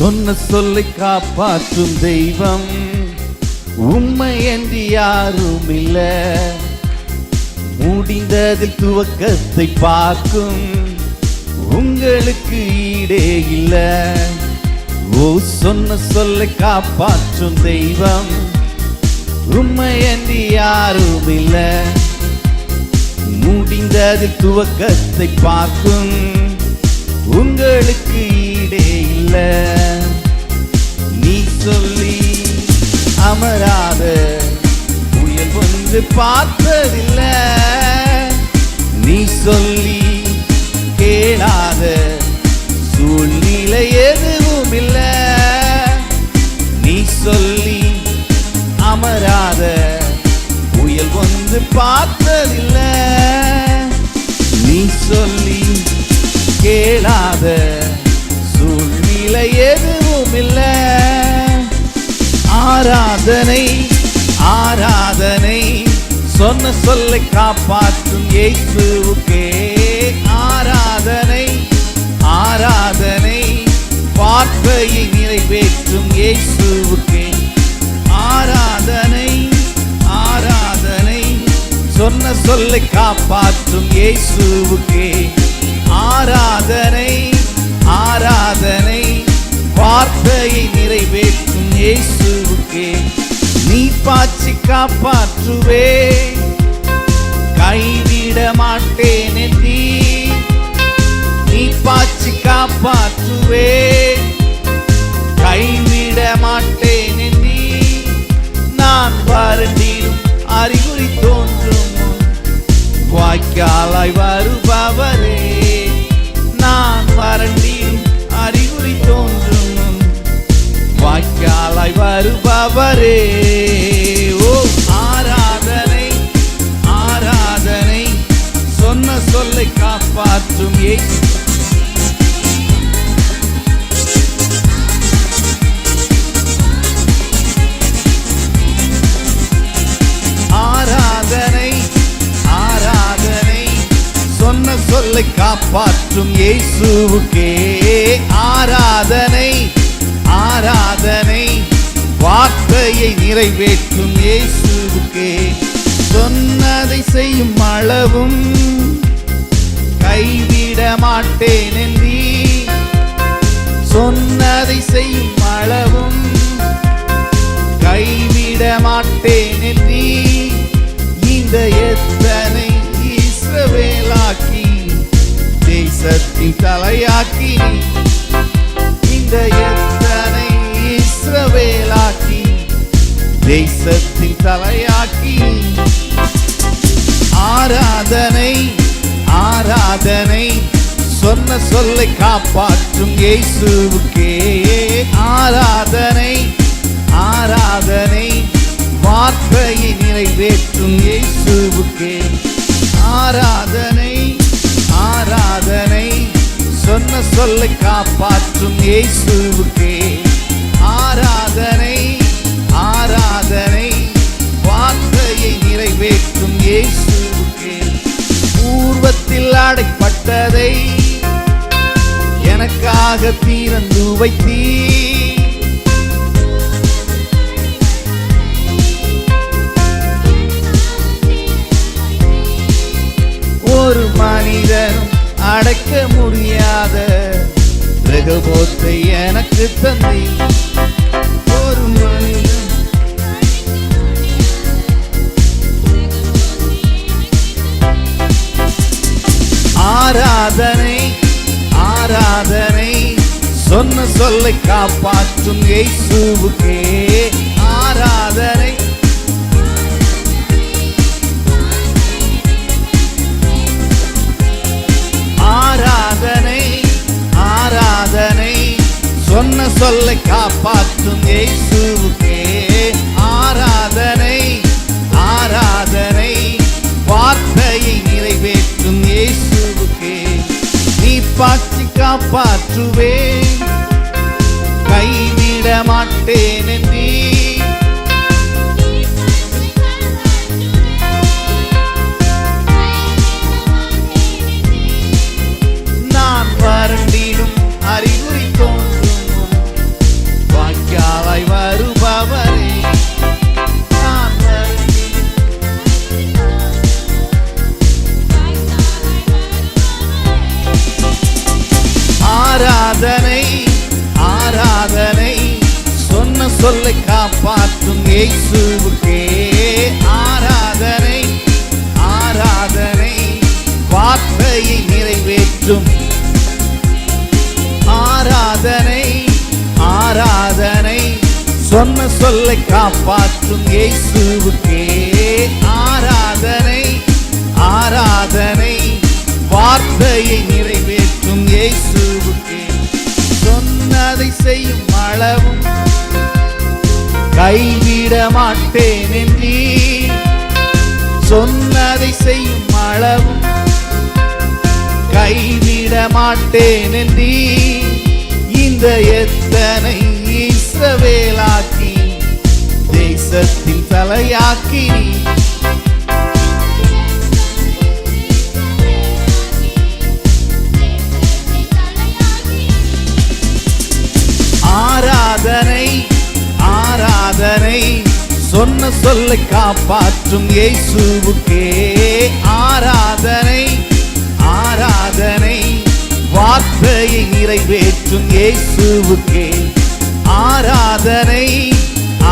சொன்ன சொல்லை காப்பாற்றும் தெய்வம் உம்மை என்று யாரும் இல்ல. முடிந்ததில் துவக்கத்தை பார்க்கும் உங்களுக்கு ஈடே இல்ல. ஓ சொன்ன சொல்லை காப்பாற்றும் தெய்வம் உம்மை என்று யாரும் இல்ல. முடிந்ததில் துவக்கத்தை பார்க்கும் உங்களுக்கு ஈடே இல்ல. நீ சொல்லி அமராத புயல் ஒன்று பார்த்ததில்ல. நீ சொல்லி கேளாத சூழ்நிலை எதுவும் இல்ல. நீ சொல்லி அமராத புயல் ஒன்று பார்த்ததில்ல. நீ சொல்லி கேளாத சூழ்நிலை எதுவும் இல்ல. ஆராதனை ஆராதனை சொன்ன சொல்லை காப்பாற்றும் இயேசுவுக்கே. ஆராதனை ஆராதனை வார்த்தையை நிறைவேற்றும் இயேசுவுக்கே. ஆராதனை ஆராதனை சொன்ன சொல்லை காப்பாற்றும் இயேசுவுக்கே. ஆராதனை ஆராதனை வார்த்தையை நிறைவேற்றும் இயேசுவுக்கே. நீ பாய்ச்சி காப்பாற்றுவே கைவிட மாட்டேன் என்றீ. நீ பாய்ச்சி காப்பாற்றுவே கைவிட மாட்டேன் என்றீ. நான் வறண்டிலும் அறிகுறி தோன்றும் வாய்க்காலாய் வருபவரே. நான் வறண்டிலும் அறிகுறி தோன்றும் வாய்க்காலாய் வருபவரே. ஓ ஆராதனை ஆராதனை சொன்ன சொல்லை காப்பாற்றும் இயேசு. ஆராதனை ஆராதனை சொன்ன சொல்லை காப்பாற்றும் இயேசுவுக்கே. ஆராதனை ஆராதனை வார்த்தையை நிறைவேற்றும் இயேசுவுக்கே. சொன்னதை செய்யும் அளவும் கைவிட மாட்டேன் என்றீ. சொன்னதை செய்யும் அளவும் கைவிட மாட்டேன் என்றீ. இந்த எத்தனை இஸ்ரவேலாக்கி தேசத்தின் தலையாக்கி. இந்த எத்தனை இஸ்ரவேலாக்கி தேசத்தின் தலையாக்கி. ஆராதனை ஆராதனை சொன்ன சொல்லை காப்பாற்றும் இயேசுவுக்கே. ஆராதனை ஆராதனை வார்த்தையை நிறைவேற்றும் இயேசுவுக்கே. ஆராதனை ஆராதனை சொன்ன சொல்லை காப்பாற்றும் இயேசுவுக்கே. ஆராதனை ஆராதனை வார்த்தையை நிறைவேற்றும் இயேசுவுக்கே. பூர்வத்தில் அடைப்பட்டதை எனக்காக திறந்து வைத்தீ. ஒரு மனிதனும் அடைக்க முடியாத ரெகோபோத்தை எனக்கு தந்தி. ஒரு மனிதன் ஆராதனை ஆராதனை சொன்ன சொல்லை காப்பாற்றும் இயேசுவுக்கே. ஆராதனை ஆராதனை ஆராதனை சொன்ன சொல்லை காப்பாற்றும் இயேசுவுக்கே. ஆராதனை ஆராதனை வார்த்தையை நிறைவேற்றும் இயேசுவுக்கே. நீ பாய்ச்சி காப்பாற்றுவேன் கைவிட மாட்டேன் என்றீ. நான் வறண்டிலும் அறிகுறி தோன்றும் சொல்லை காப்பாற்றும் இயேசுவுக்கே ஆராதனை ஆராதனை. வார்த்தையை நிறைவேற்றும் ஆராதனை ஆராதனை. சொன்ன சொல்லை காப்பாற்றும் இயேசுவுக்கே ஆராதனை ஆராதனை. வார்த்தையை நிறைவேற்றும் இயேசுவுக்கே. சொன்னதை செய்யும் அளவும் கைவிட மாட்டேன் என்றீ. சொன்னதை செய்யும் அளவும் கைவிட மாட்டேன் என்றீ. இந்த எத்தனை இஸ்ரவேலாக்கி தேசத்தின் தலையாக்கி. ஆராதனை ஆராதனை. சொன்ன சொல்லை காப்பாற்றும் இயேசுவுக்கே ஆராதனை ஆராதனை. வார்த்தையை நிறைவேற்றும் இயேசுவுக்கே ஆராதனை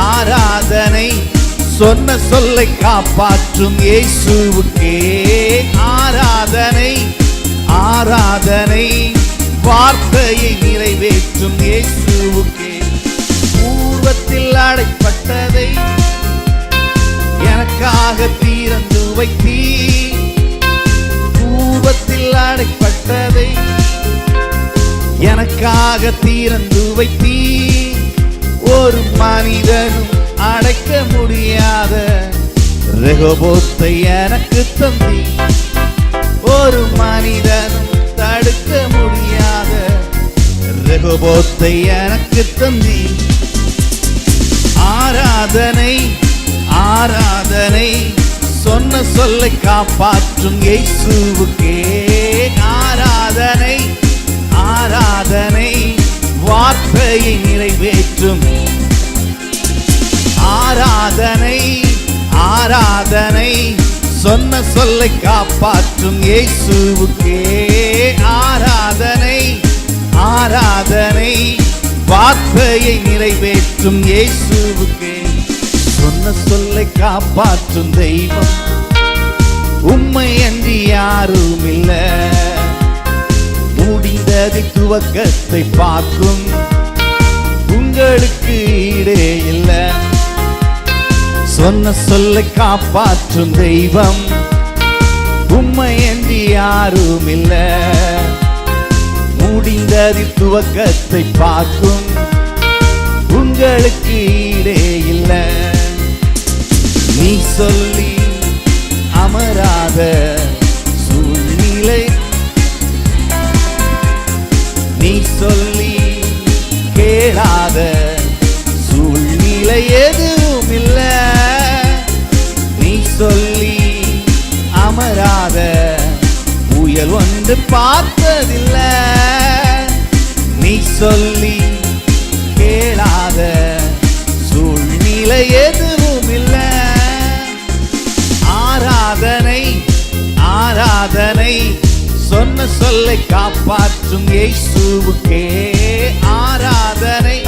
ஆராதனை. சொன்ன சொல்லை காப்பாற்றும் இயேசுவுக்கே ஆராதனை ஆராதனை. வார்த்தையை நிறைவேற்றும் இயேசுவுக்கே. பூர்வத்தில் அடைப்பட்டதை எனக்காக திறந்து வைத்தீ. பூர்வத்தில் அடைப்பட்டதை எனக்காக திறந்து வைத்தீ. ஒரு மனிதனும் அடைக்க முடியாத ரெகோபோத்தை எனக்கு தந்தீ. ஒரு மனிதனும் தடுக்க முடியாத ரெகோபோத்தை எனக்கு தந்தீ. ஆராதனை ஆராதனை. சொன்ன சொல்லை காப்பாற்றும் இயேசுவுக்கே ஆராதனை ஆராதனை. வார்த்தையை நிறைவேற்றும் ஆராதனை ஆராதனை. சொன்ன சொல்லை காப்பாற்றும் இயேசுவுக்கே ஆராதனை ஆராதனை. வார்த்தையை நிறைவேற்றும் இயேசுவுக்கே. சொன்ன சொல்லை காப்பாற்றும் தெய்வம் உம்மை அன்றி யாரும் இல்ல. முடிந்ததை துவக்கத்தை பார்க்கும் உங்களுக்கு ஈடே இல்ல. சொன்ன சொல்லை காப்பாற்றும் தெய்வம் உம்மை அன்றி யாரும் இல்ல. முடிந்ததை துவக்கத்தை பார்க்கும் உங்களுக்கு ஈடே இல்ல. நீ சொல்லி அமராத சூழ்நிலை, நீ சொல்லி கேளாத சூழ்நிலை எதுவும் இல்ல. நீ சொல்லி அமராத புயல் ஒன்று பார்த்ததில்ல. நீ சொல்லி கேளாத சூழ்நிலை எதுவும் இல்ல. ஆராதனை ஆராதனை. சொன்ன சொல்லை காப்பாற்றும் இயேசுவுக்கே ஆராதனை.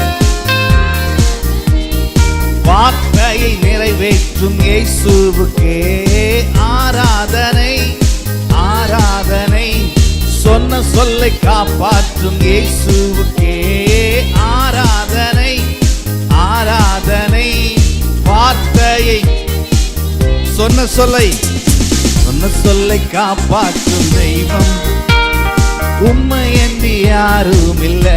வார்த்தையை நிறைவேற்றும் இயேசுவுக்கே ஆராதனை ஆராதனை. சொன்ன சொல்லை காப்பாற்றும் இயேசுவுக்கே ஆராதனை ஆராதனை. வார்த்தையை சொன்ன சொல்லை காப்பாற்றும் தெய்வம் உம்மை அன்றி யாரும் இல்ல.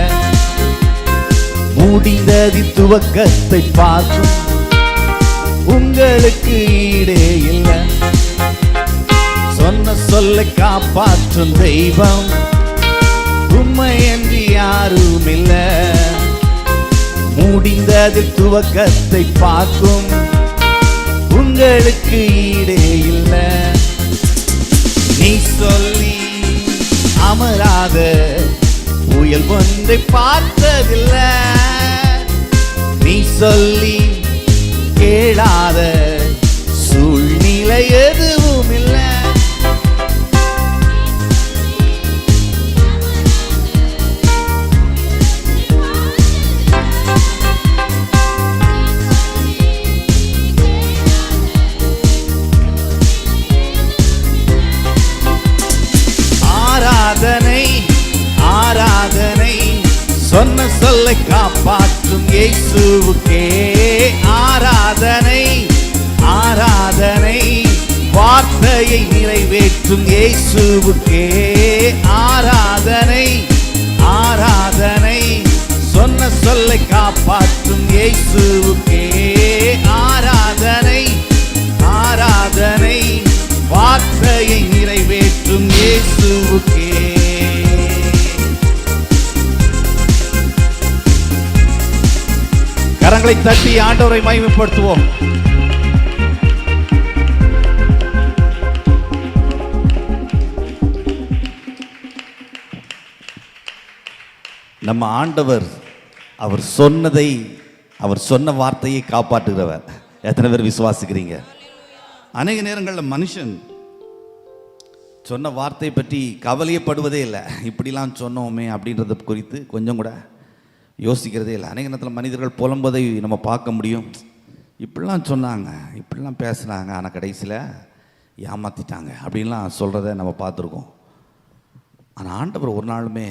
முடிந்ததி துவக்கத்தை பார்க்கும் உங்களுக்கு ஈடே இல்ல. சொன்ன சொல்லை காப்பாற்றும் தெய்வம் உம்மை அன்றி யாரும் இல்ல. முடிந்தது துவக்கத்தை பார்க்கும் உங்களுக்கு ஈடே இல்ல. நீ சொல்லி அமராத புயல் ஒன்றை பார்த்ததில்ல. நீ சொல்லி கேளாத சூழ்நிலை எதுவும் இல்ல. சொன்ன சொல்லை காப்பாற்றும் இயேசுவுக்கே ஆராதனை ஆராதனை. வார்த்தையை நிறைவேற்றும் இயேசுவுக்கே ஆராதனை ஆராதனை. சொன்ன சொல்லை காப்பாற்றும் இயேசுவுக்கே ஆராதனை ஆராதனை. வார்த்தையை நிறைவேற்றும் இயேசுவுக்கே. கரங்களை தட்டி ஆண்டவரை மகிமைப்படுத்துவோம். நம்ம ஆண்டவர் அவர் சொன்னதை, அவர் சொன்ன வார்த்தையை காப்பாற்றுகிறவர். எத்தனை பேர் விசுவாசிக்கிறீங்க? அநேக நேரங்களில் மனுஷன் சொன்ன வார்த்தை பற்றி கவலையப்படுவதே இல்லை. இப்படிலாம் சொன்னோமே அப்படின்றத குறித்து கொஞ்சம் கூட யோசிக்கிறதே இல்லை. அநேக நேரத்தில் மனிதர்கள் புலம்பதை நம்ம பார்க்க முடியும். இப்படிலாம் சொன்னாங்க, இப்படிலாம் பேசுனாங்க, ஆனால் கடைசியில் ஏமாற்றிட்டாங்க அப்படின்லாம் சொல்கிறத நம்ம பார்த்துருக்கோம். ஆனால் ஆண்டவர் ஒரு நாளுமே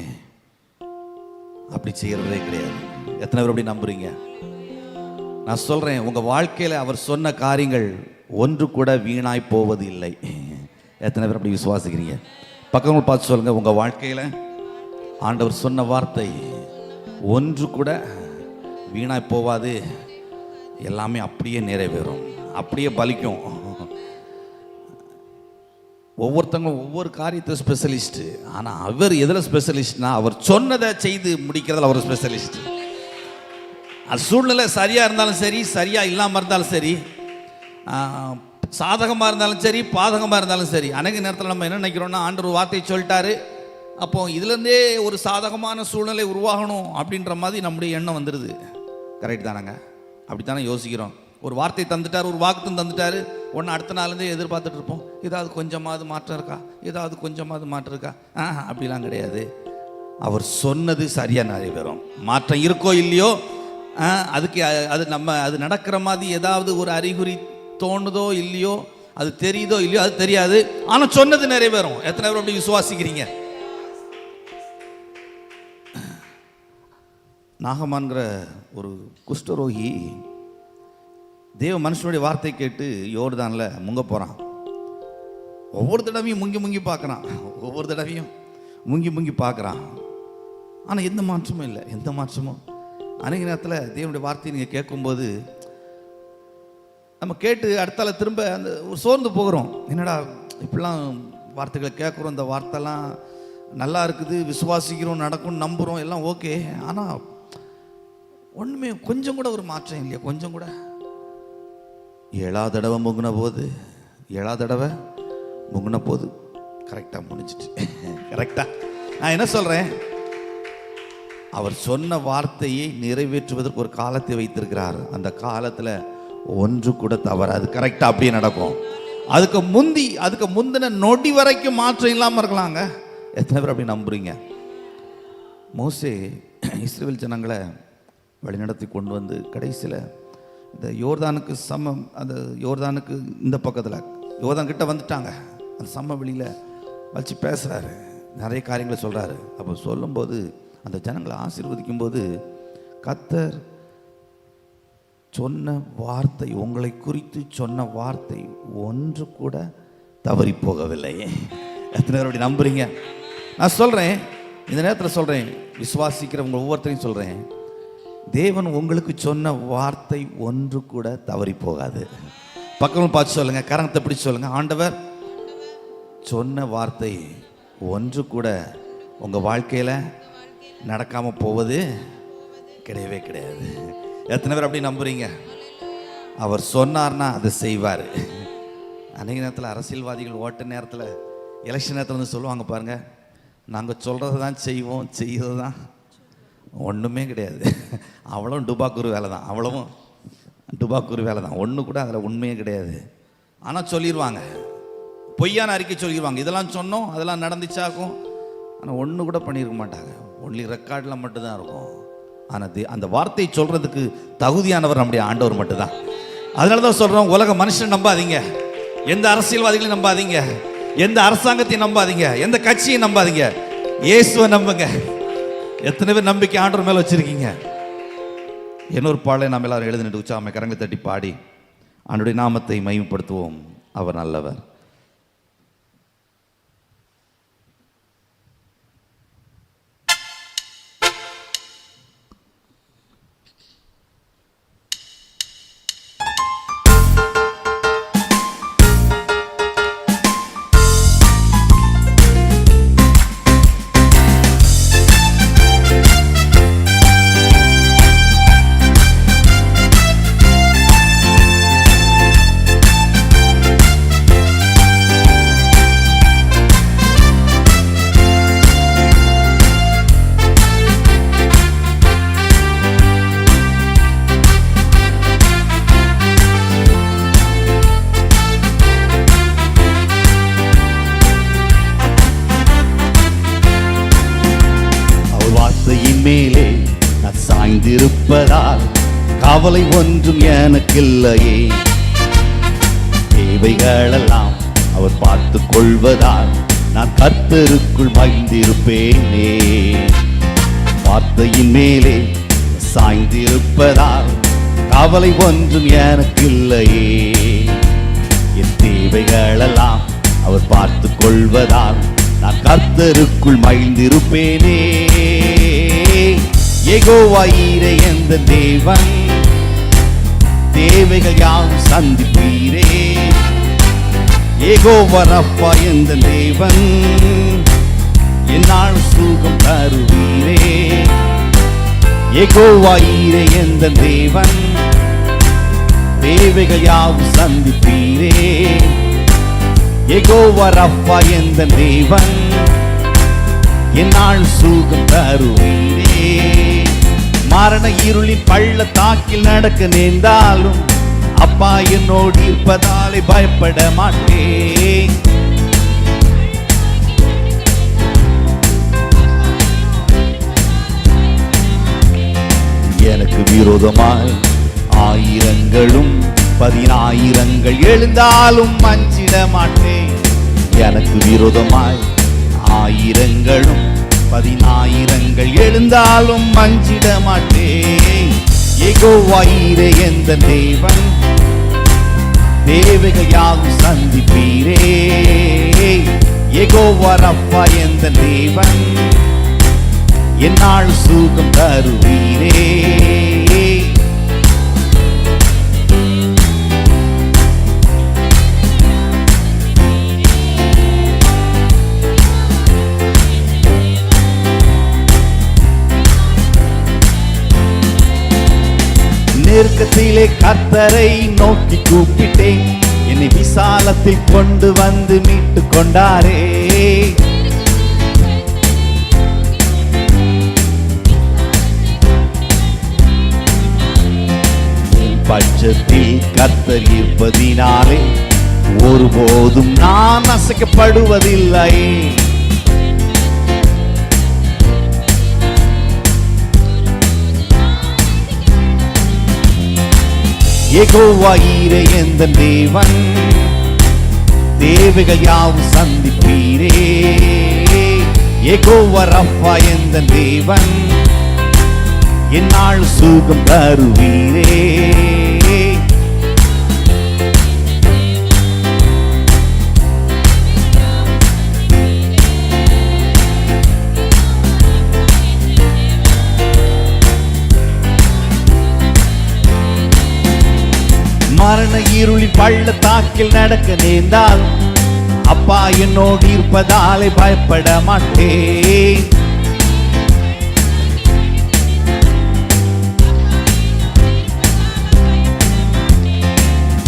அப்படி செய்கிறதே கிடையாது. எத்தனை பேர் அப்படி நம்புறீங்க? நான் சொல்கிறேன், உங்கள் வாழ்க்கையில் அவர் சொன்ன காரியங்கள் ஒன்று கூட வீணாய் போவது இல்லை. எத்தனை பேர் அப்படி விசுவாசிக்கிறீங்க? பக்கங்கள் பார்த்து சொல்லுங்கள், உங்கள் வாழ்க்கையில் ஆண்டவர் சொன்ன வார்த்தை ஒன்று கூட வீணாய் போவாது, எல்லாமே அப்படியே நிறைவேறும், அப்படியே பலிக்கும். ஒவ்வொருத்தவங்களும் ஒவ்வொரு காரியத்தை ஸ்பெஷலிஸ்ட்டு. ஆனால் அவர் எதில் ஸ்பெஷலிஸ்ட்னா, அவர் சொன்னதை செய்து முடிக்கிறதுல அவர் ஸ்பெஷலிஸ்ட். அது சூழ்நிலை சரியாக இருந்தாலும் சரி, சரியாக இல்லாமல் இருந்தாலும் சரி, சாதகமாக இருந்தாலும் சரி, பாதகமாக இருந்தாலும் சரி. அநேக நேரத்தில் நம்ம என்ன நினைக்கிறோம்னா, ஆண்டவர் வார்த்தையை சொல்லிட்டாரு, அப்போ இதுலேருந்தே ஒரு சாதகமான சூழ்நிலை உருவாகணும் அப்படின்ற மாதிரி நம்முடைய எண்ணம் வந்துடுது. கரெக்ட் தானேங்க? அப்படி தானே யோசிக்கிறோம். ஒரு வார்த்தை தந்துட்டார், ஒரு வாக்குத்தம் தந்துட்டார், ஒன்று அடுத்த நாள்லேருந்தே எதிர்பார்த்துட்டு இருப்போம், ஏதாவது கொஞ்சமாவது மாற்றம் இருக்கா, ஏதாவது கொஞ்சமாவது மாற்றம் இருக்கா. அப்படிலாம் கிடையாது. அவர் சொன்னது சரியாக நிறைவேறும். மாற்றம் இருக்கோ இல்லையோ, அதுக்கு அது நடக்கிற மாதிரி ஏதாவது ஒரு அறிகுறி தோணுதோ இல்லையோ, அது தெரியுதோ இல்லையோ, அது தெரியாது. ஆனால் சொன்னது நிறைவேறும். எத்தனை பேர் அப்படி விசுவாசிக்கிறீங்க? நாகமான்கிற ஒரு குஷ்டரோகி தேவ மனுஷனுடைய வார்த்தை கேட்டு யோர்தானில் முங்க போகிறான். ஒவ்வொரு தடவையும் முங்கி பார்க்குறான், ஒவ்வொரு தடவையும் முங்கி பார்க்குறான். ஆனால் எந்த மாற்றமும் இல்லை, எந்த மாற்றமும். அநேக நேரத்தில் தேவனுடைய வார்த்தையை நீங்கள் கேட்கும்போது நம்ம கேட்டு அடுத்தால திரும்ப அந்த ஒரு சோர்ந்து போகிறோம். என்னடா இப்படிலாம் வார்த்தைகளை கேட்குறோம், இந்த வார்த்தைலாம் நல்லா இருக்குது, விசுவாசிக்கிறோம், நடக்கும், நம்புகிறோம், எல்லாம் ஓகே. ஆனால் ஒன்றுமே கொஞ்சம் கூட ஒரு மாற்றம் இல்லையா? கொஞ்சம் கூட. 7வது தடவை முங்கின போது கரெக்டாக முடிஞ்சிட்டு. கரெக்டாக நான் என்ன சொல்கிறேன், அவர் சொன்ன வார்த்தையை நிறைவேற்றுவதற்கு ஒரு காலத்தை வைத்திருக்கிறார். அந்த காலத்தில் ஒன்று கூட தவறாது, கரெக்டாக அப்படியே நடக்கும். அதுக்கு முந்தின நொடி வரைக்கும் மாற்றம் இல்லாமல் இருக்கலாங்க. எத்தனை பேர் அப்படி நம்புறீங்க? மோசே இஸ்ரவேல் ஜனங்களை வழிநடத்தி கொண்டு வந்து கடைசியில் இந்த யோர்தானுக்கு யோர்தானுக்கு இந்த பக்கத்தில் யோர்தான் கிட்ட வந்துட்டாங்க. அந்த சமவெளியில் வச்சு பேசுகிறாரு, நிறைய காரியங்களை சொல்கிறாரு. அப்போ சொல்லும்போது அந்த ஜனங்களை ஆசீர்வதிக்கும் போது, கர்த்தர் சொன்ன வார்த்தை, உங்களை குறித்து சொன்ன வார்த்தை ஒன்று கூட தவறி போகவில்லை. எத்தனை பேர் அப்படி நம்புறீங்க? நான் சொல்கிறேன், இந்த நேரத்தில் சொல்கிறேன், விசுவாசிக்கிறவங்க ஒவ்வொருத்தரையும் சொல்கிறேன், தேவன் உங்களுக்கு சொன்ன வார்த்தை ஒன்று கூட தவறி போகாது. பக்கமும் பார்த்து சொல்லுங்க, கரங்கத்தை பிடிச்சு சொல்லுங்க, ஆண்டவர் சொன்ன வார்த்தை ஒன்று கூட உங்கள் வாழ்க்கையில் நடக்காமல் போவது கிடையவே கிடையாது. எத்தனை பேர் அப்படி நம்புறீங்க? அவர் சொன்னார்னா அதை செய்வார். அநேக நேரத்தில் அரசியல்வாதிகள் ஓட்ட நேரத்தில், எலெக்ஷன் நேரத்தில் வந்து சொல்லுவாங்க பாருங்கள், நாங்கள் சொல்கிறது தான் செய்வோம், செய்கிறது தான் ஒன்றுமே கிடையாது. அவ்வளவும் டுபாக்கூர் வேலை தான், அவ்வளவும் டுபாக்கூர் வேலை தான், ஒன்று கூட அதில் உண்மையே கிடையாது. ஆனால் சொல்லிடுவாங்க, பொய்யான அறிக்கை சொல்லிடுவாங்க, இதெல்லாம் சொன்னோம், அதெல்லாம் நடந்துச்சாக்கும். ஆனால் ஒன்று கூட பண்ணியிருக்க மாட்டாங்க, ஒன்லி ரெக்கார்டில் மட்டும்தான் இருக்கும். ஆனால் அந்த வார்த்தையை சொல்கிறதுக்கு தகுதியானவர் நம்முடைய ஆண்டவர் மட்டும்தான். அதனால தான் சொல்கிறோம், உலக மனுஷன் நம்பாதீங்க, எந்த அரசியல்வாதிகளையும் நம்பாதீங்க, எந்த அரசாங்கத்தையும் நம்பாதீங்க, எந்த கட்சியும் நம்பாதீங்க, இயேசுவை நம்புங்க. எத்தனை பேர் நம்பிக்கை ஆண்டவர் மேல வச்சிருக்கீங்க? இன்னொரு பாடலை நாம் எல்லாரும் எழுதிட்டு உற்சாகமே கரங்களை தட்டி பாடி ஆண்டவருடைய நாமத்தை மகிமைப்படுத்துவோம். அவர் நல்லவர். மேலே நான் சாய்ந்திருப்பதால் கவலை ஒன்றும் எனக்கில்லையே. தேவைகளெல்லாம் அவர் பார்த்து கொள்வதால் நான் கர்த்தருக்குள் மகிழ்ந்திருப்பேனே. வார்த்தையின் மேலே சாய்ந்திருப்பதால் கவலை ஒன்றும் எனக்கில்லையே. என் தேவைகளெல்லாம் அவர் பார்த்து கொள்வதால் நான் கர்த்தருக்குள் மகிழ்ந்திருப்பேனே. யெகோவா ஈரே எந்த தேவன், தேவைகள் யாவும் சந்திப்பீரே. யெகோவா ரப்பா எந்த தேவன், என்னால் சுகம் தருவீரே. யெகோவா ஈரே எந்த தேவன், தேவைகள் யாவும் சந்திப்பீரே. யெகோவா ரப்பா எந்த தேவன், என்னால் சுகம் தருவீரே. மரண இருளின் பள்ளத்தாக்கில் நடக்க நேர்ந்தாலும் அப்பா என்னோடு இருப்பதாலே பயப்பட மாட்டேன். எனக்கு விரோதமாய் ஆயிரங்களும் 10,000 எழுந்தாலும் அஞ்சிட மாட்டேன். எனக்கு விரோதமாய் ஆயிரங்களும் 10,000 எழுந்தாலும் அஞ்சிட மாட்டேன். யெகோவா ஈரே எந்த தேவன், தேவைகள் யாவும் சந்திப்பீரே. யெகோவா ரப்பா எந்த தேவன், என்னால் சுகம் தருவீரே. நெருக்கத்திலே கர்த்தரை நோக்கி கூப்பிட்டேன், என்னை விசாலத்தில் கொண்டு வந்து மீட்டு கொண்டாரே. பட்சத்தில் கர்த்தர் இருப்பதினாலே ஒருபோதும் நான் அசைக்கப்படுவதில்லை. யெகோவா ஈரே எந்த தேவன், தேவைகள் யாவும் சந்திப்பீரே. யெகோவா ரப்பா எந்த தேவன், என்னால் சுகம் தருவீரே. மரண இருளின் பள்ளத்தாக்கில் நடக்க நேர்ந்தால் அப்பா என்னோடு இருப்பதாலே பயப்பட மாட்டேன்.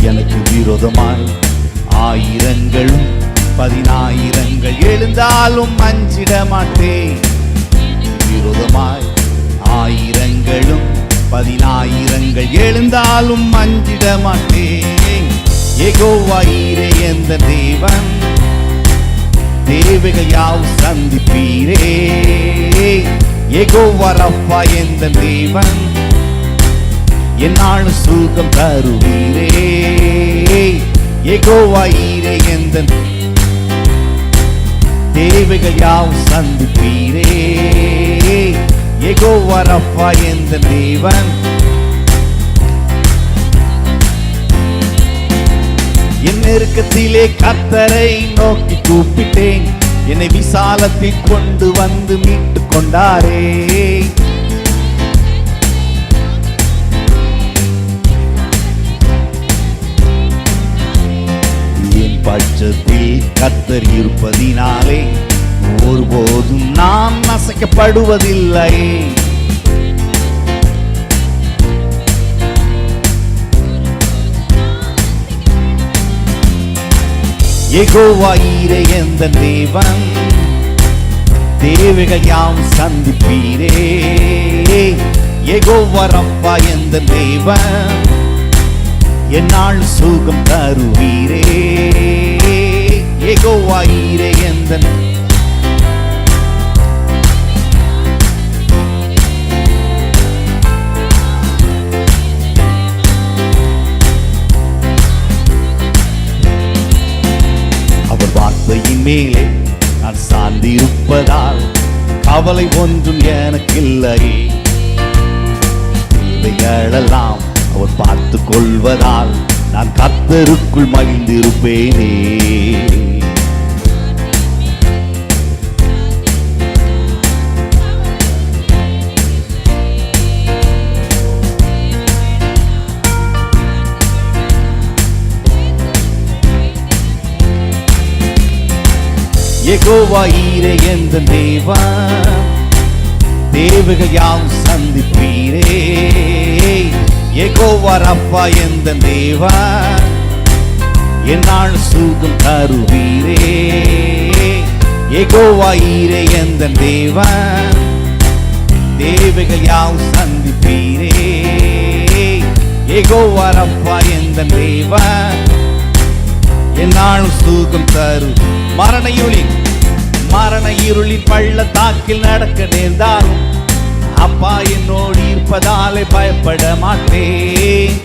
எனக்கு விரோதமாய் ஆயிரங்களும் 10,000 எழுந்தாலும் அஞ்சிட மாட்டேன். விரோதமாய் ஆயிரங்களும் 10,000 எழுந்தாலும் அஞ்சிட மாட்டேன். யெகோவா ஈரே எந்த தேவன், தேவைகள் யாவும் சந்திப்பீரே. யெகோவா ரப்பா எந்த தேவன், என்னால் சுகம் தருவீரே. யெகோவா ஈரே எந்த தேவைகள் யாவும் சந்திப்பீரே. யெகோவா ரப்பா எந்த தேவன். என் நெருக்கத்திலே கர்த்தரை நோக்கி கூப்பிட்டேன், என்னை விசாலத்தில் கொண்டு வந்து மீட்டு கொண்டாரே. என் பட்சத்தில் கர்த்தர் இருப்பதினாலே ஒருபோதும் நான் அசைக்கப்படுவதில்லை. யெகோவா ஈரே எந்த தேவன், தேவைகள் யாம் சந்திப்பீரே. யெகோவா ரப்பா எந்த தேவன், என்னால் சுகம் தருவீரே. யெகோவா ஈரே எந்த வார்த்தையின் மேலே நான் சார்ந்திருப்பதால் கவலை ஒன்றும் எனக்கில்லை. பிள்ளைகளெல்லாம் அவர் பார்த்து கொள்வதால் நான் கர்த்தருக்குள் மகிழ்ந்திருப்பேனே. யெகோவா ஈரே எந்த தேவன், தேவைகள் யாம் சந்திப்பீரே. யெகோவா ரப்பா எந்த தேவன், என்னால் சுகம் தருவீரே. யெகோவா ஈரே எந்த தேவன், தேவைகள் யாம் சந்திப்பீரே. யெகோவா ரப்பா எந்த தேவன், என்னால் சுகம் தரு. மரண இருளின் பள்ளத்தாக்கில் நடக்க நேர்ந்தாலும் அப்பா என்னோடு இருப்பதாலே பயப்பட மாட்டேன்.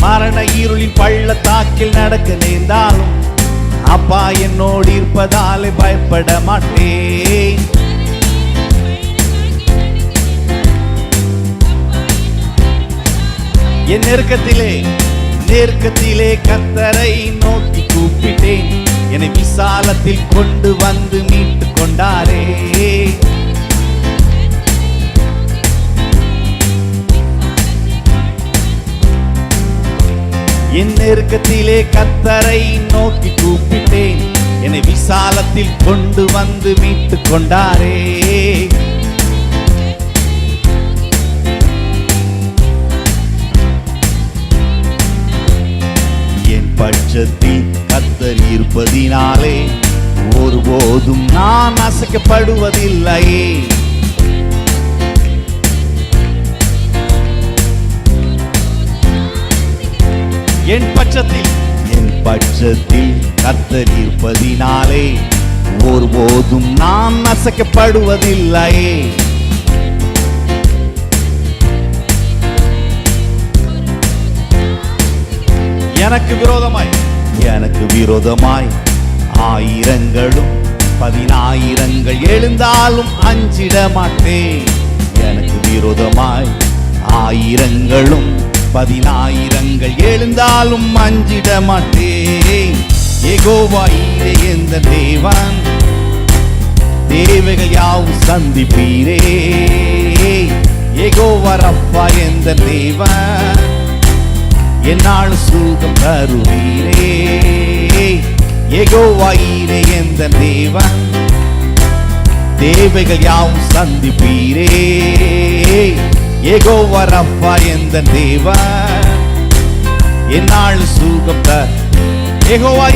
மரண இருளின் பள்ளத்தாக்கில் நடக்க நேர்ந்தாலும் அப்பா என்னோடு இருப்பதாலே பயப்பட மாட்டேன். என் நெருக்கத்திலே கர்த்தரை நோக்கி கூப்பிட்டேன், என்னை விசாலத்தில் கொண்டு வந்து மீட்டு கொண்டாரே. என் நெருக்கத்திலே கர்த்தரை நோக்கி கூப்பிட்டேன், என்னை விசாலத்தில் கொண்டு வந்து மீட்டு கொண்டாரே. பட்சத்தில் கர்த்தர் இருப்பதினாலே ஒருபோதும் நான் அசைக்கப்படுவதில்லை. என் பட்சத்தில் கர்த்தர் இருப்பதினாலே ஒருபோதும் நான் அசைக்கப்படுவதில்லை. எனக்கு விரோதமாய் ஆயிரங்களும் 10,000 எழுந்தாலும் அஞ்சிட மாட்டேன். எனக்கு விரோதமாய் ஆயிரங்களும் 10,000 எழுந்தாலும் அஞ்சிட மாட்டேன். யெகோவா ஈரே எந்த தேவன், தேவைகள் யாவும் சந்திப்பீரே. யெகோவா ரப்பா எந்த தேவன், என்னால் சுகம் தருவீரே. யெகோவா ஈரே எந்த தேவன், தேவைகள் யாவும் சந்திப்பீரே. யெகோவா ரப்பா எந்த தேவன், என்னால் சுகம் தரு. யெகோவா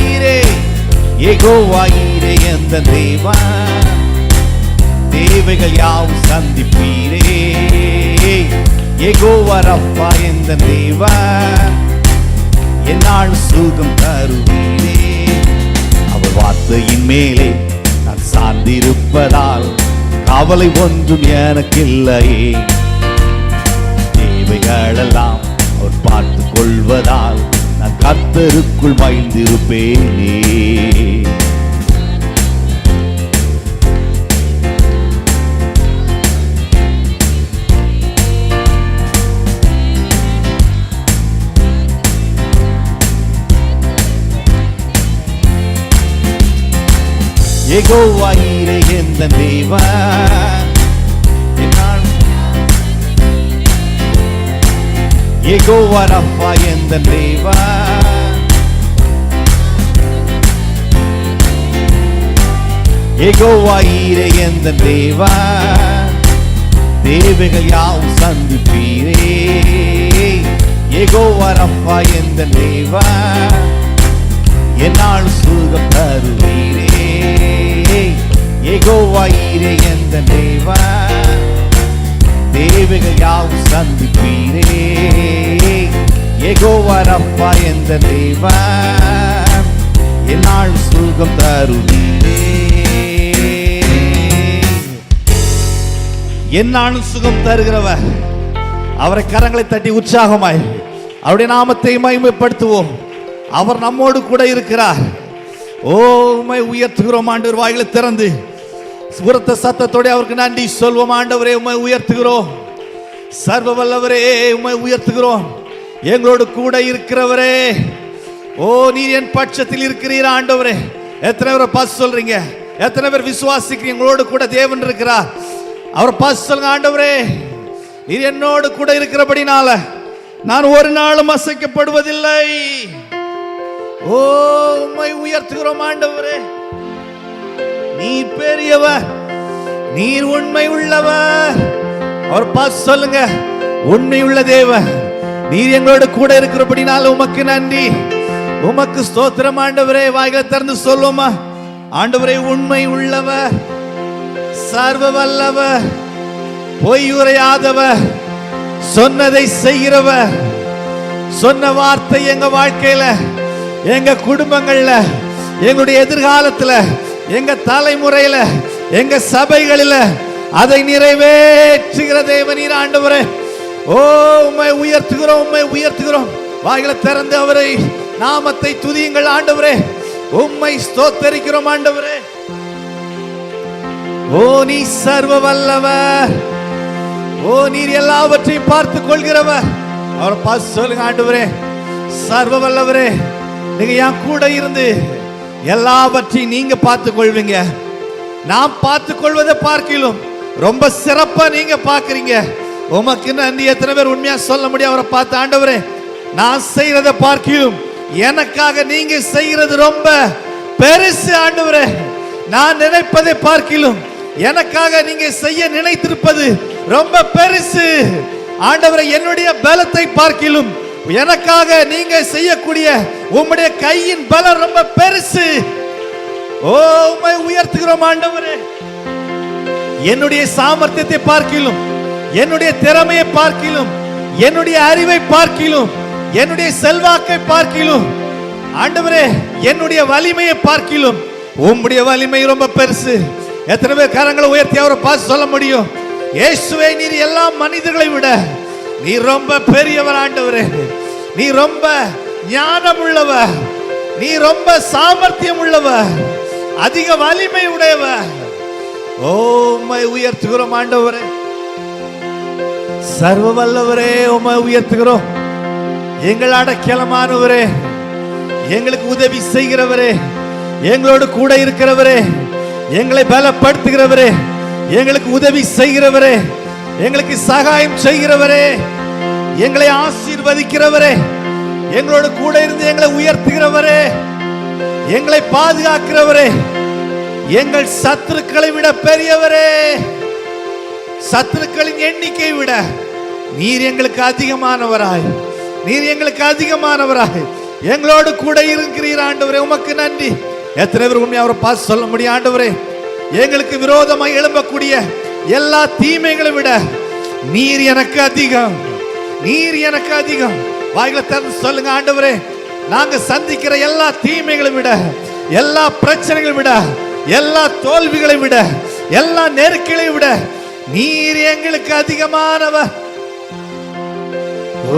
ஈரே எந்த தேவன், தேவைகள் யாவும் சந்திப்பீரே. யெகோவா ரப்பா எந்த தேவன், என்னால் சுகம் தருவீரே. அவர் வார்த்தையின் மேலே நான் சார்ந்திருப்பதால் கவலை ஒன்றும் எனக்கில்லை. தேவைகளெல்லாம் அவர் பார்த்து கொள்வதால் நான் கர்த்தருக்குள் மகிழ்ந்திருப்பேனே. யெகோவா ஈரே எந்தன் தேவன், யெகோவா ரப்பா எந்தன் தேவன், யெகோவா ஈரே எந்தன் தேவன், தேவைகள் யாவும் சந்திப்பீரே. யெகோவா ரப்பா எந்தன் தேவன், என்னால் சுகம் தருவீரே. யெகோவா ஈரே எந்தன் தேவன், தேவைகள் யாவும் சந்திப்பீரே. யெகோவா ரப்பா எந்தன் தேவன், என்னால் சுகம் தருவீரே. என்னாலும் சுகம் தருகிறவர், அவரை கரங்களை தட்டி உற்சாகமாய் அவருடைய நாமத்தை மகிமைப்படுத்துவோம். அவர் நம்மோடு கூட இருக்கிறார். ஓ உம்மை உயர்த்துகிறோம் ஆண்டவர். வாயிலை திறந்து உரத்த சத்தத்தோட அவருக்கு நன்றி சொல்வோம். ஆண்டவரே உம்மை உயர்த்துகிறோம். சர்வ வல்லவரே உம்மை உயர்த்துகிறோம். எங்களோடு கூட இருக்கிறவரே, ஓ நீர் என் பட்சத்தில் இருக்கிறீர் ஆண்டவரே. எத்தனை பேர் பாஸ் சொல்றீங்க? எத்தனை பேர் விசுவாசிக்கிறீங்க எங்களோடு கூட தேவன் இருக்கிறார்? அவர் பாஸ் சொல்லுங்க. ஆண்டவரே நீர் என்னோடு கூட இருக்கிறபடினால நான் ஒரு நாளும் அசைக்கப்படுவதில்லை. ஓ உம்மை உயர்த்துகிறோம் ஆண்டவரே. நீர் பெரியவர், நீர் உண்மை உள்ளவர். அவர் பார்த்து சொல்லுங்க, உண்மை உள்ள தேவன் நீர் எங்களோடு கூட இருக்கிறபடினால உமக்கு நன்றி, உமக்கு ஸ்தோத்திரம் ஆண்டவரே. வாய்களை திறந்து சொல்லுமா, ஆண்டவரே உண்மை உள்ளவர், சர்வ வல்லவர், பொய் உரையாதவர், சொன்னதை செய்கிறவர். சொன்ன வார்த்தை எங்க வாழ்க்கையில, எங்க குடும்பங்கள்ல, எங்களுடைய எதிர்காலத்துல, எங்க தலைமுறையில, எங்க சபைகளில அதை நிறைவேற்றுகிற தேவனீர் ஆண்டவரே. ஓ உம்மை உயர்த்துகிறோம், உம்மை உயர்த்துகிறோம். வாய்களை திறந்து அவரை நாமத்தை துதியுங்கள் ஆண்டவரே. உம்மை ஸ்தோத்தரிக்கிறோம் ஆண்டவரே. ஓ நீ சர்வ வல்லவர், ஓ நீர் எல்லாவற்றையும் பார்த்து கொள்கிறவர். அவரை பார்த்து சொல்லுங்க, ஆண்டவரே சர்வ வல்லவரே, நீங்க என் கூட இருந்து எல்லாவற்றையும் நீங்க பார்த்து கொள்வீங்க. நாம் பார்த்து கொள்வதை பார்க்கலாம் ரொம்ப சிறப்பா நீங்க பாக்குறீங்க. உமக்கு நன்றி. எத்தனை பேர் உண்மையா சொல்ல முடியும்? அவரை பார்த்து, ஆண்டவரே நான் செய்யறதை பார்க்கலாம் எனக்காக நீங்க செய்யறது ரொம்ப பெருசு ஆண்டவரே. நான் நினைப்பதை பார்க்கலாம் எனக்காக நீங்க செய்ய நினைத்திருப்பது ரொம்ப பெருசு ஆண்டவரே. என்னுடைய பலத்தை பார்க்கலாம் எனக்காக நீங்க செய்யக்கூடிய உம்முடைய கையின் பலம் ரொம்ப பெருசு. ஓ உம்மை உயர்த்துகிறோம் ஆண்டவரே. என்னுடைய சாமர்த்தியத்தை பார்க்கலாம், என்னுடைய திறமையை பார்க்கலாம், என்னுடைய அறிவை பார்க்கலாம், என்னுடைய செல்வாக்கை பார்க்கலாம் ஆண்டவரே, என்னுடைய வலிமையை பார்க்கலாம் உம்முடைய வலிமை ரொம்ப பெருசு. எத்தனை பேர் கரங்களை உயர்த்தி அவரை பார்த்து சொல்ல முடியும்? இயேசுவே நீர் எல்லா மனிதர்களை விட நீ ரொம்ப பெரியவர் ஆண்டவரே. நீ ரொம்ப ஞானம் உள்ளவர், நீ ரொம்ப சாமர்த்தியம் உள்ளவர், அதிக வலிமை உடையவர். ஓ உம்மை உயர்த்துகிறோம் ஆண்டவரே. சர்வ வல்லவரே உம்மை உயர்த்துகிறோம். எங்கள் அடைக்கலமானவரே, எங்களுக்கு உதவி செய்கிறவரே, எங்களோடு கூட இருக்கிறவரே, எங்களை பலப்படுத்துகிறவரே, எங்களுக்கு உதவி செய்கிறவரே, எங்களுக்கு சகாயம் செய்கிறவரே, எங்களை ஆசீர்வதிக்கிறவரே, எங்களோடு கூட இருந்து எங்களை உயர்த்துகிறவரே, எங்களை பாதுகாக்கிறவரே, எங்கள் சத்துருக்களை விட பெரியவரே. சத்துருக்களின் எண்ணிக்கை விட நீர் எங்களுக்கு அதிகமானவராய், நீர் எங்களுக்கு அதிகமானவராய் எங்களோடு கூட இருக்கிறீர் ஆண்டவரே. உமக்கு நன்றி. எத்தனை பேர் உண்மையை அவரை பார்த்து சொல்ல முடியும்? ஆண்டவரே எங்களுக்கு விரோதமாய் எழும்பக்கூடிய எல்லா தீமைகளை விட நீர் எனக்கு அதிகம், நீர் எனக்கு அதிகம். வாய்களை திறந்து சொல்லுங்க, ஆண்டவரே நாங்க சந்திக்கிற எல்லா தீமைகளை விட, எல்லா பிரச்சனைகளை விட, எல்லா தோல்விகளை விட, எல்லா நெருக்கலை விட நீர் எங்களுக்கு அதிகமானவர்.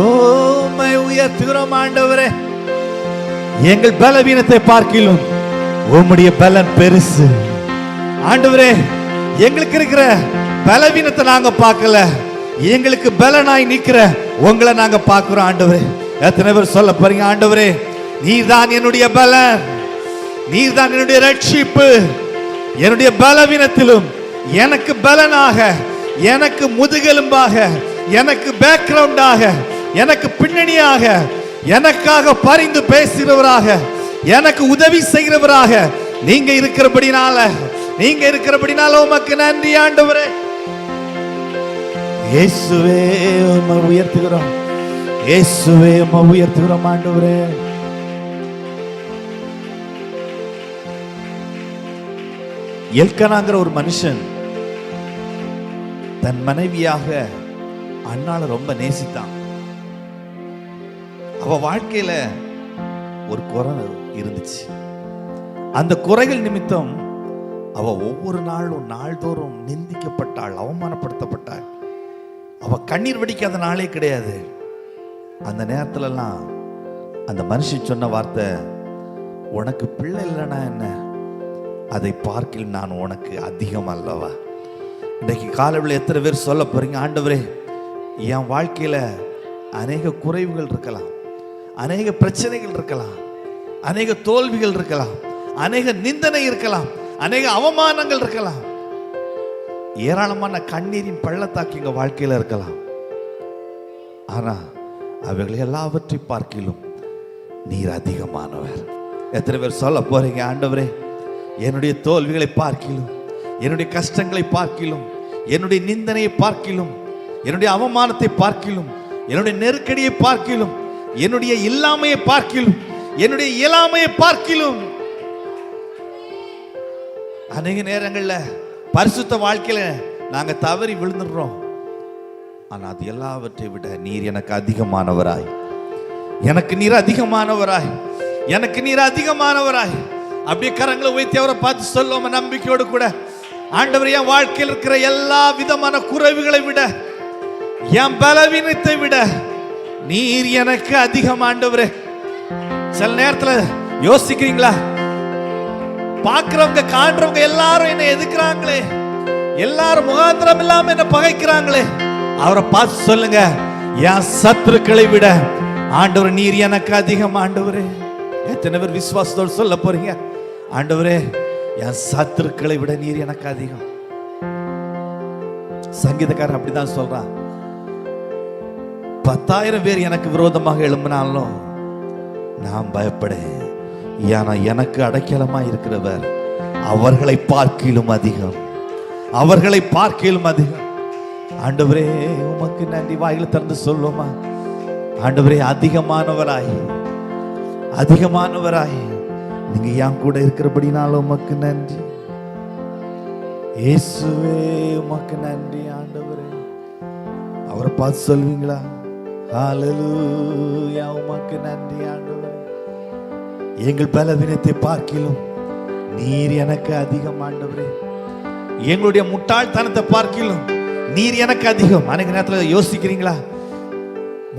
உம்மை உயர்த்துகிறோம் ஆண்டவரே. எங்கள் பலவீனத்தை பார்க்கிலும் உம்முடைய பலன் பெருசு. ஆண்டவரே, எங்களுக்கு இருக்கிற பலவீனத்தை நாங்க பார்க்கல, எங்களுக்கு பலனாய் நிக்கிற உங்களை நாங்க பார்க்கிறோம். ஆண்டவரே, எத்தனை பேர் சொல்ல போறீங்க, ஆண்டவரே நீர்தான் என்னுடைய பலன், நீர்தான் என்னுடைய ரட்சிப்பு, என்னுடைய பலவீனத்திலும் எனக்கு பலனாக, எனக்கு முதுகெலும்பாக, எனக்கு பேக்ரவுண்டாக, எனக்கு பின்னணியாக, எனக்காக பரிந்து பேசுகிறவராக, எனக்கு உதவி செய்கிறவராக நீங்க இருக்கிறபடினால, நீங்க இருக்கிறபடினால உமக்கு நன்றி ஆண்டவரே. இயேசுவே உம்மை உயர்த்துகிறோம், இயேசுவே உம்மை உயர்த்துகிறோம் ஆண்டவரே. எல்கனாங்கிற ஒரு மனுஷன் தன் மனைவியாக அண்ணாள ரொம்ப நேசித்தான். அவ வாழ்க்கையில ஒரு குறை இருந்துச்சு. அந்த குறைகள் நிமித்தம் அவ ஒவ்வொரு நாளும் நாள்தோறும் நிந்திக்கப்பட்டாள், அவமானப்படுத்தப்பட்டாள். அவ கண்ணீர் வடிக்காத நாளே கிடையாது. அந்த நேரத்துலலாம் அந்த மனுஷன் சொன்ன வார்த்தை, உனக்கு பிள்ளை இல்லைன்னா என்ன, அதை பார்க்கில் நான் உனக்கு அதிகம் அல்லவா. இன்றைக்கு காலையில் எத்தனை பேர் சொல்ல போறீங்க, ஆண்டவரே என் வாழ்க்கையில அநேக குறைவுகள் இருக்கலாம், அநேக பிரச்சனைகள் இருக்கலாம், அநேக தோல்விகள் இருக்கலாம், அநேக நிந்தனை இருக்கலாம், அநேக அவமானங்கள் இருக்கலாம், ஏராளமான கண்ணீரின் பள்ளத்தாக்கு எங்க வாழ்க்கையில இருக்கலாம். ஆனா அவைகளை எல்லாவற்றை பார்க்கிலும் நீர் அதிகமானவர். எத்தனை பேர் சொல்ல போறீங்க, ஆண்டவரே என்னுடைய தோல்விகளை பார்க்கிலும், என்னுடைய கஷ்டங்களை பார்க்கிலும், என்னுடைய நிந்தனையை பார்க்கிலும், என்னுடைய அவமானத்தை பார்க்கிலும், என்னுடைய நெருக்கடியை பார்க்கிலும், என்னுடைய இல்லாமையை பார்க்கிலும், என்னுடைய இயலாமையை பார்க்கிலும். அநேக நேரங்கள்ல பரிசுத்த வாழ்க்கையில நாங்க தவறி விழுந்துடுறோம். ஆனா அது எல்லாவற்றை விட நீர் எனக்கு அதிகமானவராய், எனக்கு நீர் அதிகமானவராய், எனக்கு நீர் அதிகமானவராய். அப்படியே கரங்களை உயர்த்தி அவரை பார்த்து சொல்லுவோம் நம்பிக்கையோடு கூட, ஆண்டவர் என் வாழ்க்கையில் இருக்கிற எல்லா விதமான குறைவுகளை விட, என் பலவீனத்தை விட நீர் எனக்கு அதிகம் ஆண்டவரே. சில நேரத்துல யோசிக்கிறீங்களா, பார்க்கிறவங்க காண்றவங்க எல்லாரும் என்ன எதுக்குறாங்களே, எல்லாரும் முகாந்திரம் இல்லாம என்ன பகைக்கிறாங்களே, அவரை பார்த்து சொல்லுங்க, என் சத்துருக்களை விட ஆண்டவர் நீர் எனக்கு அதிகம் ஆண்டவரே. எத்தனை பேர் விசுவாசத்தோடு சொல்ல போறீங்க, ஆண்டவரே என் சத்துருக்களை விட நீர் எனக்கு அதிகம். சங்கீதக்காரன் அப்படிதான் சொல்றான், 10,000 பேர் எனக்கு விரோதமாக எழும்பினாலும் நான் பயப்படேன், ஏன்னா எனக்கு அடைக்கலமா இருக்கிறவர் அவர்களை பார்க்கிலும் அதிகம், அவர்களை பார்க்கிலும் அதிகம். ஆண்டவரே உமக்கு நன்றி. வாயில திறந்து சொல்லுமா, ஆண்டவரே அதிகமானவராய், அதிகமானவராய் நீங்க என் கூட இருக்கிறபடினால உமக்கு நன்றி. இயேசுவே உமக்கு நன்றி ஆண்டவரே. அவரை பார்த்து சொல்வீங்களா, ஹல்லேலூயா உமக்கு நன்றி ஆண்டவரே. எங்கள் பலவீனத்தை பார்க்கிலும் நீர் எனக்கு அதிகம் ஆண்டவரே. எங்களுடைய முட்டாள்தனத்தை பார்க்கிலும் நீர் எனக்கு அதிகம். அன்னைக்கு நேரத்தில் யோசிக்கிறீங்களா,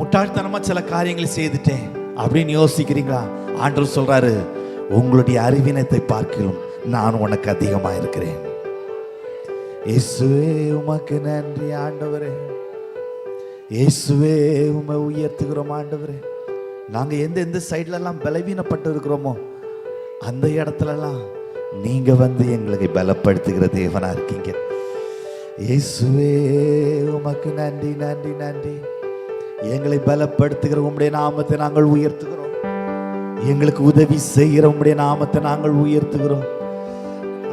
முட்டாள்தனமா சில காரியங்களை செய்துட்டேன் அப்படின்னு யோசிக்கிறீங்களா? ஆண்டவர் சொல்றாரு, உங்களுடைய அறிவினத்தை பார்க்கிலும் நான் உனக்கு அதிகமா இருக்கிறேன். இயேசுவே உமக்கு நன்றி ஆண்டவரே. இயேசுவே உம்மை உயர்த்துகிறோம் ஆண்டவரே. நாங்க எந்த சைட்ல எல்லாம் பலவீனப்பட்டு இருக்கிறோமோ அந்த இடத்துலலாம் நீங்க வந்து எங்களுக்கு பலப்படுத்துகிற தேவனா இருக்கீங்க. இயேசுவே உமக்கு நன்றி நன்றி நன்றி. எங்களை பலப்படுத்துகிற உம்முடைய நாமத்தை நாங்கள் உயர்த்துகிறோம். எங்களுக்கு உதவி செய்கிற உம்முடைய நாமத்தை நாங்கள் உயர்த்துகிறோம்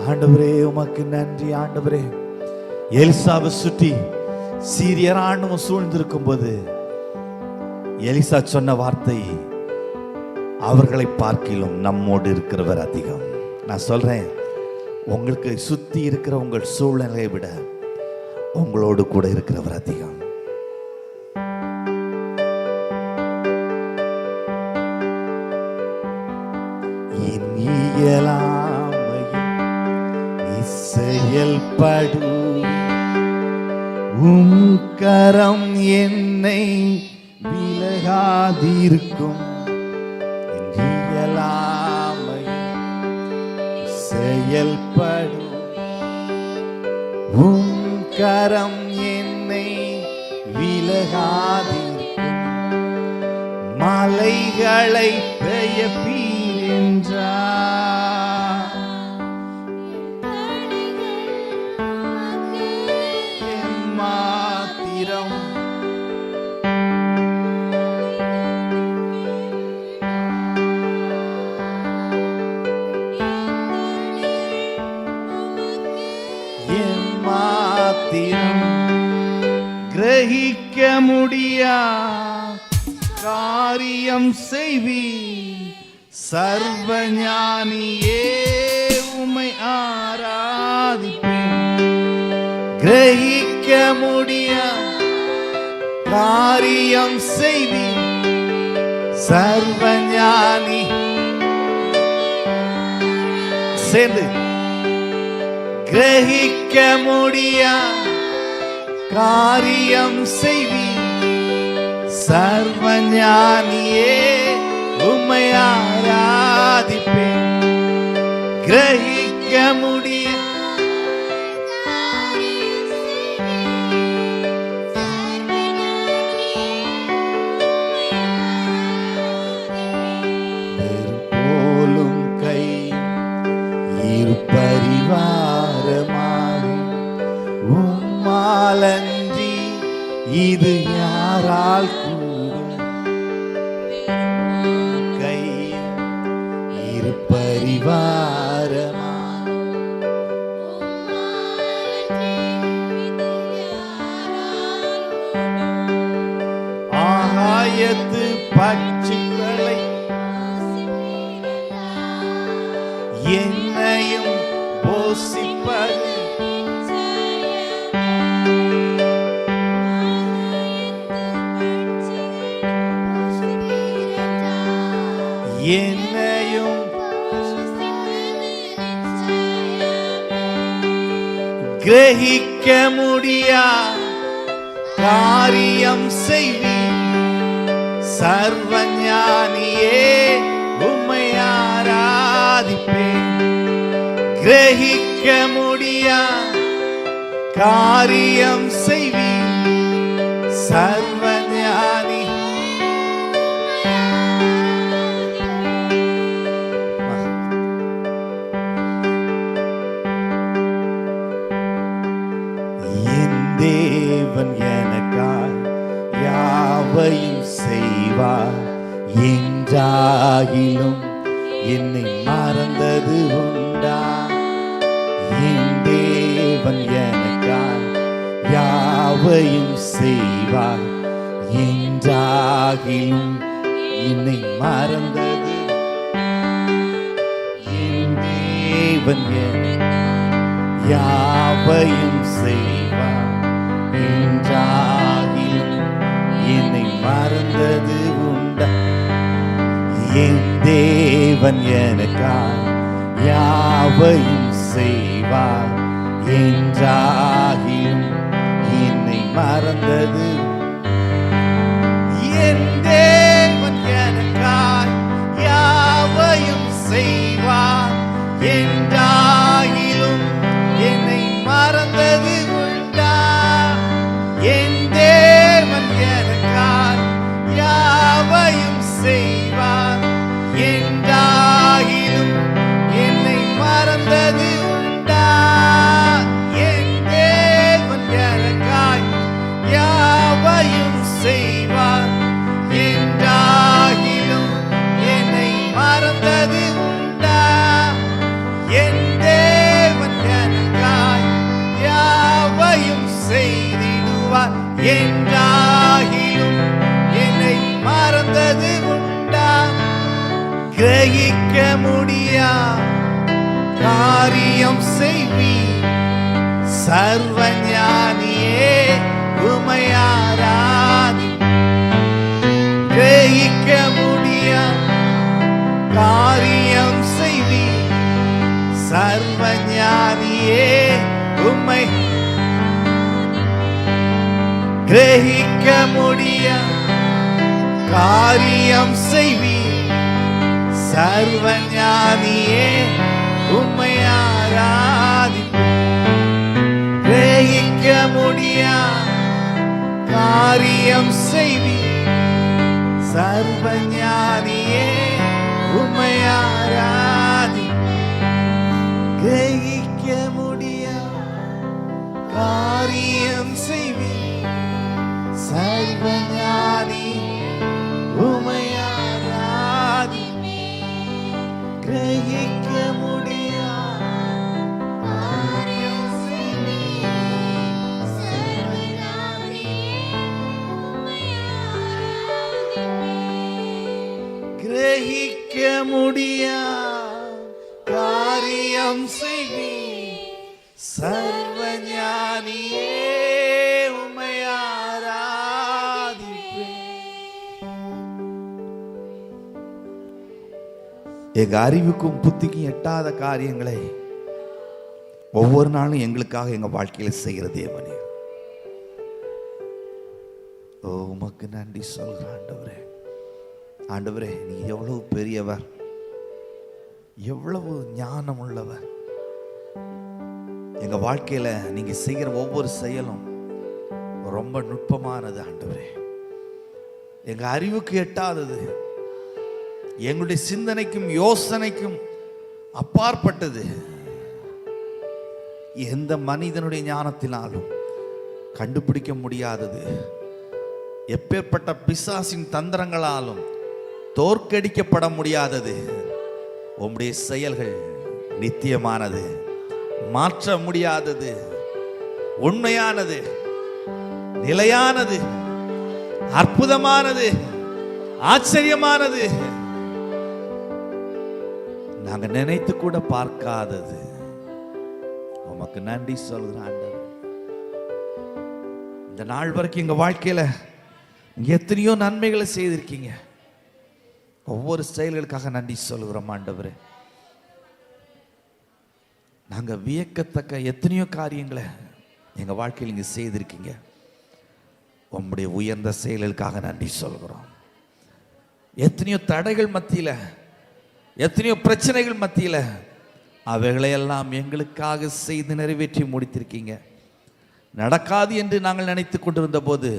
ஆண்டவரே. உமக்கு நன்றி ஆண்டவரே. எலிசாவை சுற்றி சீரிய ராணுவம் சூழ்ந்திருக்கும் போது எலிசா சொன்ன வார்த்தை, அவர்களை பார்க்கிலும் நம்மோடு இருக்கிறவர் அதிகம். நான் சொல்றேன், உங்களுக்கு சுத்தி இருக்கிற உங்கள் சூழ்நிலையை விட உங்களோடு கூட இருக்கிறவர் அதிகம். செயல்படு கரம் என்னை விலகாதிருக்கும். செயல்படும். உம் கரம் என்னை விலகாதிருக்கும். மலைகளை பெயர்ப்பீரென்றார். மாத்திரம் மாத்திரம் கிரகிக்க முடியா காரியம் செய்வி. சர்வ ஞானியே உம்மை ஆராதிப்பேன். கிரகிக்க முடியா காரியம் செய்வி. சர்வ ஞானி சேர்ந்து கிரகிக்க முடியா காரியம் செய்வி. சர்வ ஞானியே உம்மை ஆராதிப்பேன். கிரகிக்க முடியா போலும் கை இரு பரிவாரமாகும். உம்மாலன்றி இது யாரால் கூடும். கை இரு பரிவாரமாகும். ஆகாயத்து பட்சிகளை என்னையும் போஷிப்பது. என்னையும் கிரகிக்க முடியா காரியம் செய்வி. சர்வ ஞானியே உம்மை ஆராதிப்பேன். கிரகிக்க முடியா காரியம் செய்வி. சர்வ ஞானி என் தேவன் எனக்காய் யாவையும் செய்வார். என்றாகிலும் என்னை மறந்தது உண்டா. என் தேவன் எனக்காய் யாவையும் செய்வார். என்றாகிலும் என்னை மறந்தது. என் தேவன் எனக்காய் யாவையும் செய்வார். என்றாகிலும் என்னை மறந்தது உண்டா. என் தேவன் எனக்காய் யாவையும் செய்வார். என்றாகிலும் என்னை மறந்தது. என் தேவன் எனக்காய் யாவையும் செய்வார். என்றாகிலும் என்னை மறந்தது உண்டா. என் தேவன் எனக்காய் யாவையும் செய்வார். என்றாகிலும் என்னை மறந்தது உண்டா. என் தேவன் எனக்காய் யாவையும் செய்வார். என்றாகிலும் என்னை மறந்தது உண்டா. என் தேவன் எனக்காய் யாவையும் செய்திடுவார். என்றாகிலும் என்னை மறந்தது உண்டா. கிரகிக்க முடியா காரியம் செய்வி. சர்வ ஞானியே உம்மை ஆராதி. கிரகிக்க முடியா காரியம் செய்வி. சர்வ ஞானியே உம்மை கிரகிக்க முடியா காரியம் செய்வி. சர்வ ஞானியே உம்மை முடியா காரியம் செய்வி சர்வஞானியே உம்மை ஆராதி கிரகிக்க முடியா காரியம் செய்வி சர்வஞானி உம்மை ஆராதி கிரகிக்க முடியா காரியம் செய்வி கிரகிக்க முடியா காரியம் செய்வி சர்வஞானியே உம்மை எங்க அறிவுக்கும் புத்திக்கும் எட்டாத காரியங்களை ஒவ்வொரு நாளும் எங்களுக்காக எங்க வாழ்க்கையில செய்கிற தேவனே, ஓ உமக்கு நன்றி சொல்ற ஆண்டவரே. ஆண்டவரே, நீ எவ்வளவு பெரியவர், எவ்வளவு ஞானம் உள்ளவர். எங்க வாழ்க்கையில நீங்க செய்கிற ஒவ்வொரு செயலும் ரொம்ப நுட்பமானது ஆண்டவரே. எங்க அறிவுக்கு எட்டாதது, எங்களுடைய சிந்தனைக்கும் யோசனைக்கும் அப்பாற்பட்டது. எந்த மனிதனுடைய ஞானத்தினாலும் கண்டுபிடிக்க முடியாதது, எப்பேற்பட்ட பிசாசின் தந்திரங்களாலும் தோற்கடிக்கப்பட முடியாதது. உம்முடைய செயல்கள் நித்தியமானது, மாற்ற முடியாதது, உண்மையானது, நிலையானது, அற்புதமானது, ஆச்சரியமானது, நாங்க நினைத்து கூட பார்க்காதது. உமக்கு நன்றி சொல்கிறேன் ஆண்டவரே. இந்த நாள் வரைக்கும் எங்க வாழ்க்கையில எத்தனையோ நன்மைகளை செய்திருக்கீங்க. ஒவ்வொரு செயல்களுக்காக நன்றி சொல்கிறோம் ஆண்டவரே. நாங்க வியக்கத்தக்க எத்தனையோ காரியங்களை எங்க வாழ்க்கையில் நீங்க செய்திருக்கீங்க. உம்முடைய உயர்ந்த செயல்களுக்காக நன்றி சொல்கிறோம். எத்தனையோ தடைகள் மத்தியில, எத்தனையோ பிரச்சனைகள் மத்தியில அவைகளையெல்லாம் எங்களுக்காக செய்து நிறைவேற்றி முடித்திருக்கீங்க. நடக்காது என்று நாங்கள் நினைத்து கொண்டிருந்த போது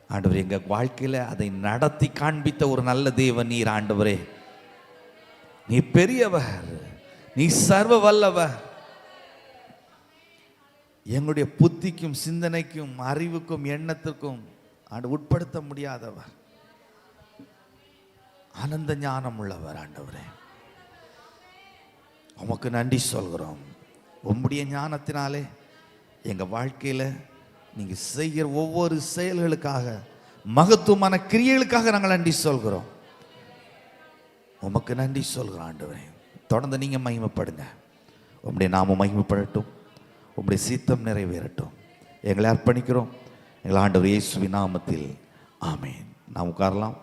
ஆண்டவரே, எங்க வாழ்க்கையில அதை நடத்தி காண்பித்த ஒரு நல்ல தேவன் நீர் ஆண்டவரே. நீ பெரியவர், நீ சர்வ வல்லவர். எங்களுடைய புத்திக்கும் சிந்தனைக்கும் அறிவுக்கும் எண்ணத்திற்கும் உட்படுத்த முடியாதவர், ஆனந்த ஞானம் உள்ளவர் ஆண்டவரே. உமக்கு நன்றி சொல்கிறோம். உம்முடைய ஞானத்தினாலே எங்க வாழ்க்கையில நீங்க செய்கிற ஒவ்வொரு செயல்களுக்காக, மகத்துவமான கிரியைகளுக்காக நாங்கள் நன்றி சொல்கிறோம். உமக்கு நன்றி சொல்கிறோம் ஆண்டவரே. தொடர்ந்து நீங்க மகிமைப்படுங்க. உம்முடைய நாமம் மகிமைப்படட்டும், உம்முடைய சித்தம் நிறைவேறட்டும். எங்களை அர்ப்பணிக்கிறோம் எங்கள் ஆண்டவர் இயேசுவின் நாமத்தில். ஆமென். நாம் உட்காரலாம்.